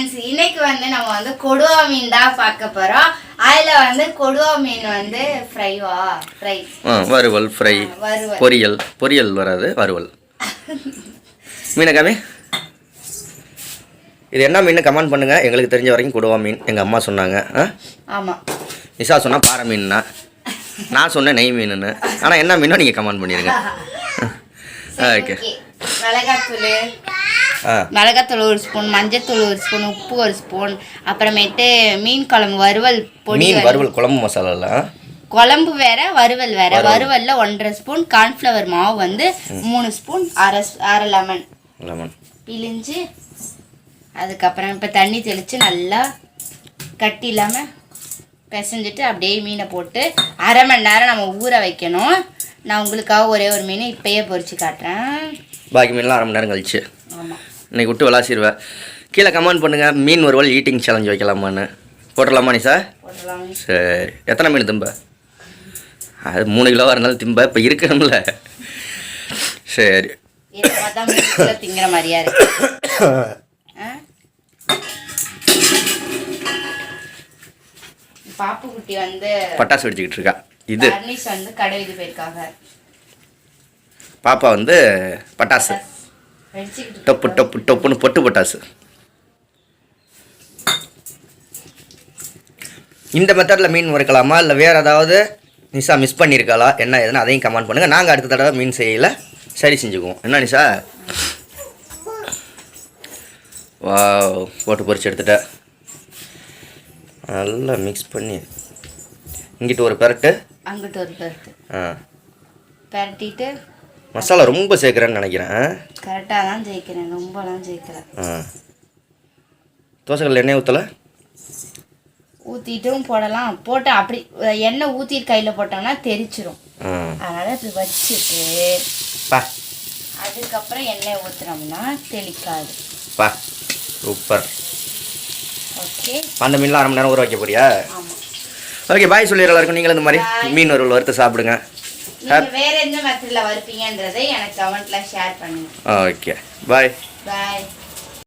Friends, இன்னைக்கு வந்து நம்ம வந்து கொடுவா மீன் தான் பார்க்க போறோம். அதுல வந்து கொடுவா மீன் வந்து ஃப்ரை வறுவல் ஃப்ரை பொரியல் வராது வறுவல். மீனகாமி இது என்ன மீன் கமெண்ட் பண்ணுங்க. எங்களுக்கு தெரிஞ்ச வரைக்கும் கொடுவா மீன் எங்க அம்மா சொன்னாங்க. ஆமா, நிஷா சொன்னா பாறை மீன்னா, நான் சொன்னேன் நெய் மீனுன்னு. ஆனால் என்ன மீனோ நீங்கள் கமெண்ட் பண்ணிடுங்க. ஓகே, மிளகாத்தூள் ஒரு ஸ்பூன், மஞ்சத்தூள் ஒரு ஸ்பூன், உப்பு ஒரு ஸ்பூன், அப்புறமேட்டு மீன் குழம்பு வறுவல் பொடி, வறுவல் குழம்பு மசாலா, குழம்பு வேற வறுவல் வேற. வறுவல்ல 1.5 ஸ்பூன், கார்ன்ஃப்ளவர் மாவு வந்து 3 ஸ்பூன், அரை லெமன் பிழிஞ்சு, அதுக்கப்புறம் இப்போ தண்ணி தெளித்து நல்லா கட்டி இல்லாமல் பிசைஞ்சிட்டு அப்படியே மீனை போட்டு அரை மணி நேரம் நம்ம ஊற வைக்கணும். நான் உங்களுக்காக ஒரே ஒரு மீன் இப்பயே பொரிச்சு காட்டுறேன். பாக்கி மீன்லாம் அரை மணி நேரம் கழிச்சு. ஆமாம், இன்னைக்கு விட்டு விளாசிடுவேன். கீழே கமெண்ட் பண்ணுங்கள், மீன் வறுவல் ஈட்டிங் சேலஞ்ச் வைக்கலாமான்னு. போட்டுடலாமா நிஷா? சரி, எத்தனை மீன் திம்ப? அது 3 கிலோவாக இருந்தாலும் திம்ப, இப்போ இருக்கணும்ல. சரி, திங்கிற மாதிரியா இருக்கு. பாப்பு குட்டி வந்து பட்டாசு வெடிச்சுக்கிட்டு இருக்கா. இது வந்து கடை இது போயிருக்காங்க. பாப்பா வந்து பட்டாசு டொப்பு டொப்பு டொப்புன்னு பொட்டு பட்டாசு. இந்த மெத்தடில் மீன் வறுக்கலாமா இல்லை வேறு ஏதாவது நிஷா மிஸ் பண்ணியிருக்காளா என்ன ஏதுன்னு அதையும் கமெண்ட் பண்ணுங்கள். நாங்கள் அடுத்த தடவை மீன் செய்யல சரி செஞ்சுக்குவோம். என்ன நிஷா? வா, போட்டு பொரிச்சு எடுத்துட்டேன். நல்லா மிக்ஸ் பண்ணி இங்கிட்டு ஒரு பெரட்டு அங்கிட்டு ஒரு பெரட்டு பெரட்டிட்டு மசாலா ரொம்ப சேர்க்குறேன்னு நினைக்கிறேன். கரெக்டாக தான் சேர்க்கிறேன், ரொம்பலாம் சேர்க்குறேன். தோசைக்கல்ல எண்ணெய் ஊற்றிட்டும் போடலாம். போட்டு அப்படி எண்ணெய் ஊற்றிட்டு கையில் போட்டோம்னா தெரிச்சிரும். அதனால் இப்படி வச்சுட்டு அதுக்கப்புறம் எண்ணெய் ஊற்றுனோம்னா தெளிக்காது. சூப்பர். ஓகே, அந்த மீன்லாம் அரை மணி நேரம் ஊற வைக்க போறியா? ஆமாம். ஓகே, பாய் சொல்லி எல்லாருக்கும். நீங்களும் இந்த மாதிரி மீன் வறுவல் வறுத்து சாப்பிடுங்க. வேற எந்த மெத்தடில் வறுப்பீங்கன்றதை எனக்கு கமெண்ட்ல ஷேர் பண்ணுங்க. ஓகே, பாய். பாய்.